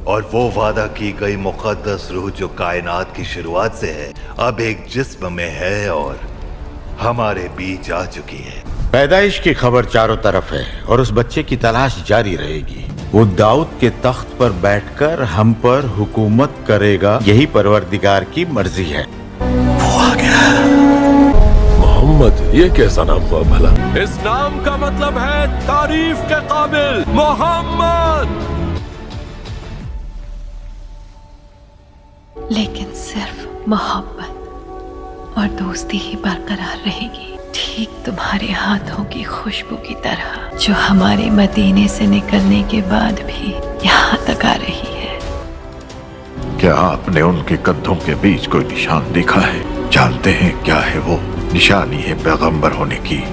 और वो वादा की गई मुक़द्दस रूह जो कायनात की शुरुआत से है, अब एक जिस्म में है और हमारे बीच आ चुकी है। पैदाइश की खबर चारों तरफ है और उस बच्चे की तलाश जारी रहेगी। वो दाऊद के तख्त पर बैठकर हम पर हुकूमत करेगा, यही परवरदिगार की मर्जी है। वो आ गया। मोहम्मद, ये कैसा नाम हुआ भला? इस नाम का मतलब है तारीफ के काबिल मोहम्मद। लेकिन सिर्फ मोहब्बत और दोस्ती ही बरकरार रहेगी, ठीक तुम्हारे हाथों की खुशबू की तरह जो हमारे मदीने से निकलने के बाद भी यहाँ तक आ रही है। क्या आपने उनके कंधों के बीच कोई निशान देखा है? जानते हैं क्या है वो? निशानी है पैगंबर होने की।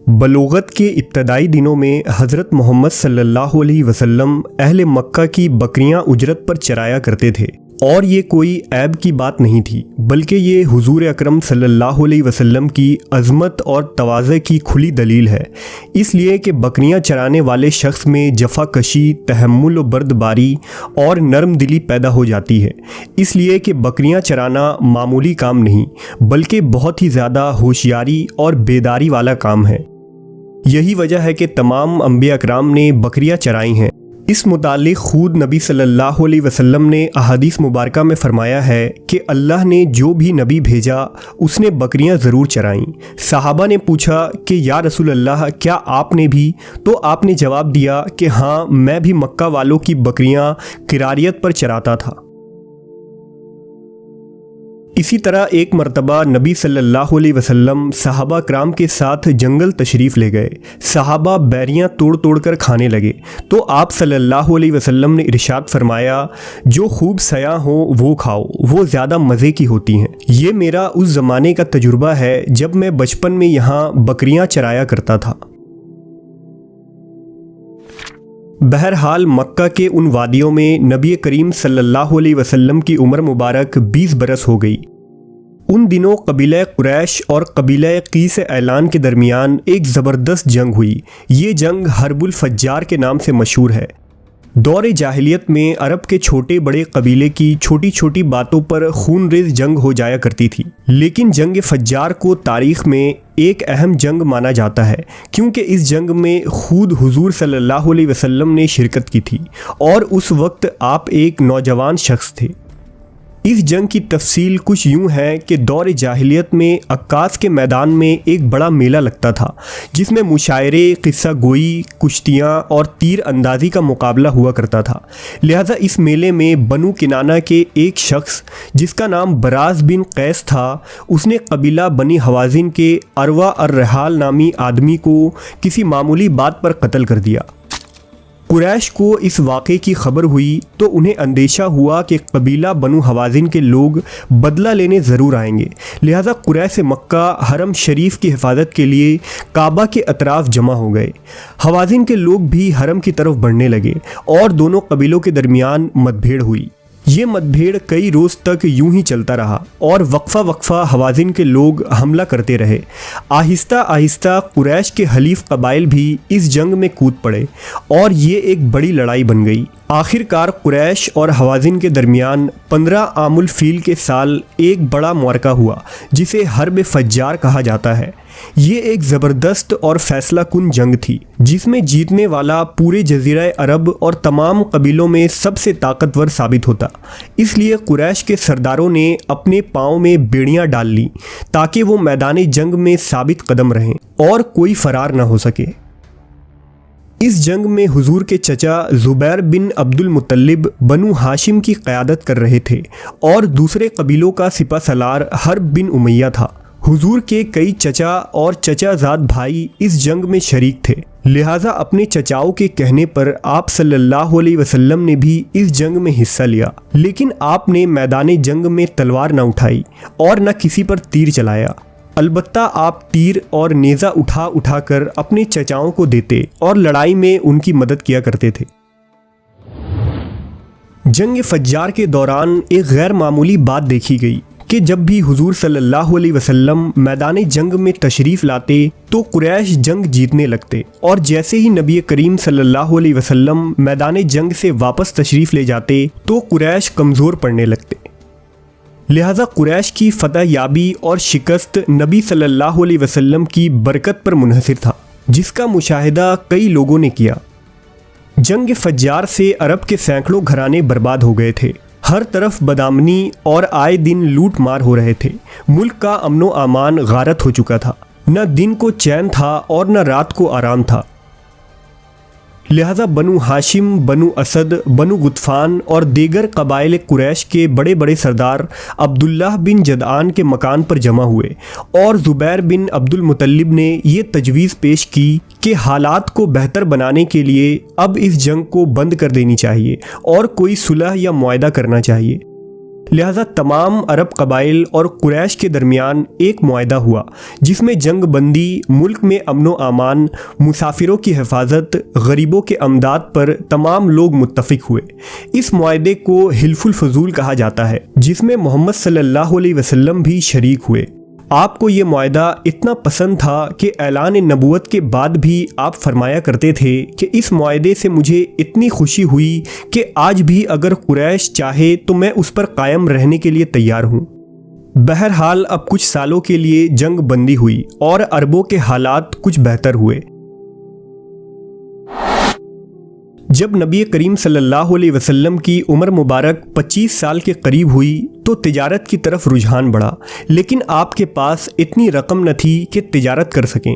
बलूगत के इब्तदाई दिनों में हज़रत मोहम्मद सल्लल्लाहु अलैहि वसल्लम अहले मक्का की बकरियां उजरत पर चराया करते थे, और ये कोई ऐब की बात नहीं थी, बल्कि ये हुजूर अकरम सल्लल्लाहु अलैहि वसल्लम की अज़मत और तवाज़े की खुली दलील है। इसलिए कि बकरियां चराने वाले शख्स में जफ़ाकशी, तहम्मुल व बर्दबारी और नरम दिली पैदा हो जाती है। इसलिए कि बकरियां चराना मामूली काम नहीं, बल्कि बहुत ही ज़्यादा होशियारी और बेदारी वाला काम है। यही वजह है कि तमाम अंबिया अकराम ने बकरियां चराई हैं। इस मुतालिक खुद नबी सल्लल्लाहु अलैहि वसल्लम ने अहादीस मुबारका में फ़रमाया है कि अल्लाह ने जो भी नबी भेजा उसने बकरियां ज़रूर चराईं। सहाबा ने पूछा कि या रसूल अल्लाह, क्या आपने भी? तो आपने जवाब दिया कि हाँ, मैं भी मक्का वालों की बकरियां किरारियत पर चराता था। इसी तरह एक मरतबा नबी सल्लल्लाहु अलैहि वसल्लम सहाबा कराम के साथ जंगल तशरीफ़ ले गए। सहाबा बैरियां तोड़ तोड़ कर खाने लगे तो आप सल्लल्लाहु अलैहि वसल्लम ने इरशाद फरमाया, जो खूब सया हो वो खाओ, वो ज़्यादा मज़े की होती हैं। ये मेरा उस ज़माने का तजुर्बा है जब मैं बचपन में यहाँ बकरियां चराया करता था। बहरहाल मक्का के उन वादियों में नबी करीम सल्लल्लाहु अलैहि वसल्लम की उम्र मुबारक 20 बरस हो गई। उन दिनों कबीला कुरैश और कबीला कीस ऐलान के दरमियान एक ज़बरदस्त जंग हुई। ये जंग हर्बुल फज्जार के नाम से मशहूर है। दौर जाहिलियत में अरब के छोटे बड़े कबीले की छोटी छोटी बातों पर खूनरेज़ जंग हो जाया करती थी, लेकिन जंग फज्जार को तारीख़ में एक अहम जंग माना जाता है, क्योंकि इस जंग में खुद हुजूर सल्लल्लाहु अलैहि वसल्लम ने शिरकत की थी और उस वक्त आप एक नौजवान शख्स थे। इस जंग की तफसील कुछ यूँ है कि दौर जाहिलियत में अक्कास के मैदान में एक बड़ा मेला लगता था, जिसमें मुशायरे, किस्सा गोई, कुश्तियाँ और तीर अंदाज़ी का मुकाबला हुआ करता था। लिहाजा इस मेले में बनु किनाना के एक शख्स जिसका नाम बराज बिन कैस था, उसने कबीला बनी हवाजिन के अरवा अर्रहाल नामी आदमी को किसी मामूली बात पर कत्ल कर दिया। कुरैश को इस वाक़े की खबर हुई तो उन्हें अंदेशा हुआ कि कबीला बनु हवाजिन के लोग बदला लेने ज़रूर आएंगे। लिहाजा कुरैश मक्का हरम शरीफ की हिफाजत के लिए काबा के अतराफ़ जमा हो गए। हवाजिन के लोग भी हरम की तरफ बढ़ने लगे और दोनों कबीलों के दरमियान मतभेड़ हुई। ये मतभेड़ कई रोज़ तक यूं ही चलता रहा और वक्फा हवाजिन के लोग हमला करते रहे। आहिस्ता आहिस्ता कुरैश के हलीफ कबाइल भी इस जंग में कूद पड़े और ये एक बड़ी लड़ाई बन गई। आखिरकार कुरैश और हवाजिन के दरमियान 15 आमुल फील के साल एक बड़ा मुआरका हुआ, जिसे हर्ब फज्जार कहा जाता है। ये एक ज़बरदस्त और फैसला कुन जंग थी, जिसमें जीतने वाला पूरे जज़ीरा अरब और तमाम कबीलों में सबसे ताकतवर साबित होता। इसलिए कुरैश के सरदारों ने अपने पाँव में बेड़ियाँ डाल ली ताकि वो मैदान जंग में साबित कदम रहें और कोई फरार न हो सके। इस जंग में हुजूर के चचा ज़ुबैर बिन अब्दुल मुत्तलिब बनु हाशिम की क़यादत कर रहे थे और दूसरे कबीलों का सिपा सलार हर्ब बिन उमैया था। हुजूर के कई चचा और चचाज़ाद भाई इस जंग में शरीक थे। लिहाजा अपने चचाओं के कहने पर आप सल्लल्लाहु अलैहि वसल्लम ने भी इस जंग में हिस्सा लिया, लेकिन आपने मैदान जंग में तलवार न उठाई और न किसी पर तीर चलाया। अलबत्ता आप तीर और नेज़ा उठा उठा कर अपने चचाओं को देते और लड़ाई में उनकी मदद किया करते थे। जंग फज्जार के दौरान एक गैर मामूली बात देखी गई। कि जब भी हुजूर सल्लल्लाहु अलैहि वसल्लम मैदान जंग में तशरीफ़ लाते तो कुरैश जंग जीतने लगते, और जैसे ही नबी करीम सल्लल्लाहु अलैहि वसल्लम मैदान जंग से वापस तशरीफ़ ले जाते तो कुरैश कमज़ोर पड़ने लगते। लिहाजा कुरैश की फतह याबी और शिकस्त नबी सल्लल्लाहु अलैहि वसल्लम की बरकत पर मुनहसिर था, जिसका मुशाहिदा कई लोगों ने किया। जंग फज्जार से अरब के सैकड़ों घराने बर्बाद हो गए थे। हर तरफ बदामनी और आए दिन लूट मार हो रहे थे। मुल्क का अमनो अमान गारत हो चुका था। न दिन को चैन था और न रात को आराम था। लिहाजा बनु हाशिम, बनु असद, बनु गुतफान और दीगर कबाइल कुरैश के बड़े बड़े सरदार अब्दुल्लाह बिन जदआन के मकान पर जमा हुए और ज़ुबैर बिन अब्दुल मुतल्लिब ने ये तजवीज़ पेश की कि हालात को बेहतर बनाने के लिए अब इस जंग को बंद कर देनी चाहिए और कोई सुलह या मुआहदा करना चाहिए। लिहाजा तमाम अरब कबाइल और कुरैश के दरमियान एक मुआहदा हुआ, जिसमें जंग बंदी, मुल्क में अमनो अमान, मुसाफिरों की हिफाजत, गरीबों के अमदाद पर तमाम लोग मुत्तफिक हुए। इस मुआहदे को हिल्फुल फजूल कहा जाता है, जिसमें मोहम्मद सल्लल्लाहु अलैहि वसल्लम भी शरीक हुए। आपको ये मुआहदा इतना पसंद था कि ऐलान नबूवत के बाद भी आप फरमाया करते थे कि इस मुआहदे से मुझे इतनी खुशी हुई कि आज भी अगर कुरैश चाहे तो मैं उस पर कायम रहने के लिए तैयार हूँ। बहरहाल अब कुछ सालों के लिए जंग बंदी हुई और अरबों के हालात कुछ बेहतर हुए। जब नबी करीम सल्लल्लाहु अलैहि वसल्लम की उम्र मुबारक 25 साल के करीब हुई तो तिजारत की तरफ रुझान बढ़ा, लेकिन आपके पास इतनी रकम न थी कि तिजारत कर सकें।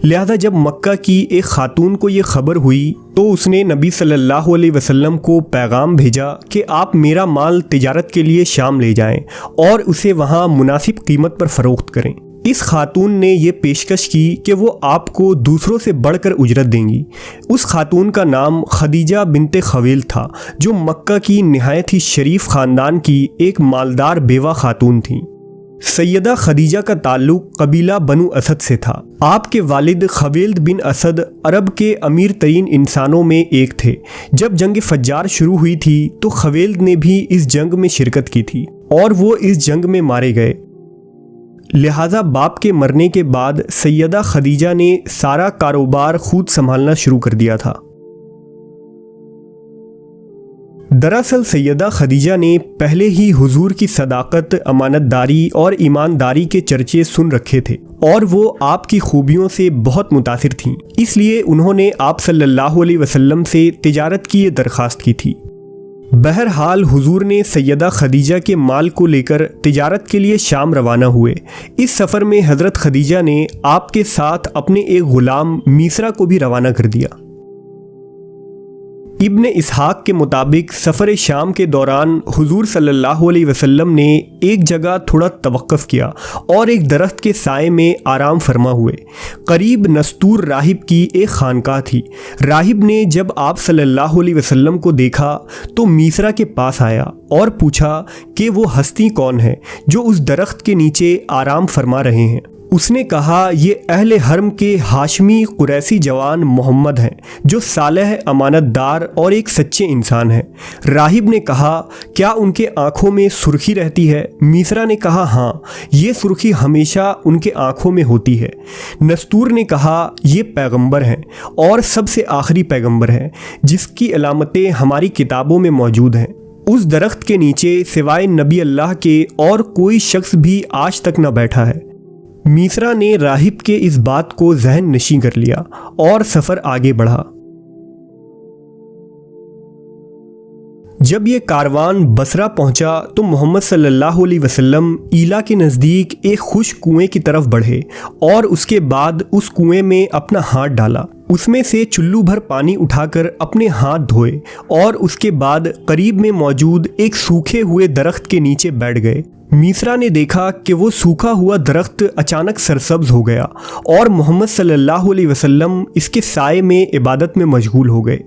लिहाजा जब मक्का की एक खातून को ये खबर हुई तो उसने नबी सल्लल्लाहु अलैहि वसल्लम को पैगाम भेजा कि आप मेरा माल तिजारत के लिए शाम ले जाएं और उसे वहाँ मुनासिब कीमत पर फ़रोख्त करें। इस खातून ने यह पेशकश की कि वो आपको दूसरों से बढ़कर उजरत देंगी। उस खातून का नाम खदीजा बिनते खवेल था, जो मक्का की निहायत ही शरीफ ख़ानदान की एक मालदार बेवा खातून थी। सैयदा खदीजा का ताल्लुक कबीला बनु असद से था। आपके वालिद खवेल्द बिन असद अरब के अमीर तरीन इंसानों में एक थे। जब जंग फज्जार शुरू हुई थी तो खवेल्द ने भी इस जंग में शिरकत की थी और वो इस जंग में मारे गए। लिहाजा बाप के मरने के बाद सैयदा खदीजा ने सारा कारोबार खुद संभालना शुरू कर दिया था। दरअसल सैयदा खदीजा ने पहले ही हुजूर की सदाकत, अमानतदारी और ईमानदारी के चर्चे सुन रखे थे और वो आपकी खूबियों से बहुत मुतासिर थीं। इसलिए उन्होंने आप सल्लल्लाहु अलैहि वसल्लम से तिजारत की ये दरख्वास्त की थी। बहरहाल हुजूर ने सैयदा खदीजा के माल को लेकर तिजारत के लिए शाम रवाना हुए। इस सफ़र में हज़रत खदीजा ने आपके साथ अपने एक ग़ुलाम मीसरा को भी रवाना कर दिया। इब्न इसहाक के मुताबिक सफ़र शाम के दौरान हुजूर सल्लल्लाहु अलैहि वसल्लम ने एक जगह थोड़ा तवक्क़ुफ़ किया और एक दरख्त के साए में आराम फरमा हुए। करीब नस्तूर राहिब की एक खानकाह थी। राहिब ने जब आप सल्लल्लाहु अलैहि वसल्लम को देखा तो मीसरा के पास आया और पूछा कि वो हस्ती कौन है जो उस दरख्त के नीचे आराम फरमा रहे हैं। उसने कहा, ये अहले हरम के हाशमी कुरैसी जवान मोहम्मद हैं, जो सालेह, अमानतदार और एक सच्चे इंसान हैं। राहिब ने कहा, क्या उनके आँखों में सुर्खी रहती है? मीसरा ने कहा, हाँ, ये सुर्खी हमेशा उनके आँखों में होती है। नस्तूर ने कहा, ये पैगंबर हैं और सबसे आखिरी पैगंबर हैं, जिसकी अलामतें हमारी किताबों में मौजूद हैं। उस दरख्त के नीचे सिवाय नबी अल्लाह के और कोई शख्स भी आज तक न बैठा है। मीसरा ने राहिब के इस बात को जहन नशी कर लिया और सफ़र आगे बढ़ा। जब ये कारवान बसरा पहुंचा तो मोहम्मद सल्लल्लाहु अलैहि वसल्लम ईला के नज़दीक एक खुश कुएं की तरफ बढ़े और उसके बाद उस कुएं में अपना हाथ डाला। उसमें से चुल्लू भर पानी उठाकर अपने हाथ धोए और उसके बाद करीब में मौजूद एक सूखे हुए दरख्त के नीचे बैठ गए। मीसरा ने देखा कि वो सूखा हुआ दरख्त अचानक सरसब्ज हो गया और मोहम्मद सल्लल्लाहु अलैहि वसल्लम इसके साए में इबादत में मशगूल हो गए।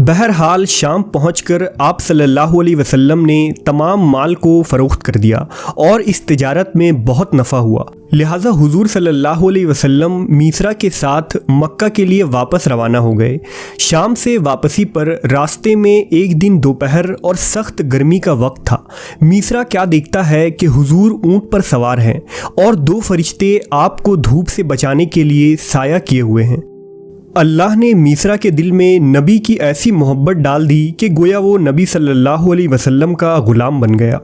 बहरहाल शाम पहुंचकर आप सल्लल्लाहु अलैहि वसल्लम ने तमाम माल को फ़रोख्त कर दिया और इस तिजारत में बहुत नफ़ा हुआ। लिहाजा हुजूर सल्लल्लाहु अलैहि वसल्लम मीसरा के साथ मक्का के लिए वापस रवाना हो गए। शाम से वापसी पर रास्ते में एक दिन दोपहर और सख्त गर्मी का वक्त था। मीसरा क्या देखता है कि हुजूर ऊंट पर सवार हैं और 2 फरिश्ते आपको धूप से बचाने के लिए साया किए हुए हैं। अल्लाह ने मीसरा के दिल में नबी की ऐसी मोहब्बत डाल दी कि गोया वो नबी सल्लल्लाहु अलैहि वसल्लम का ग़ुलाम बन गया।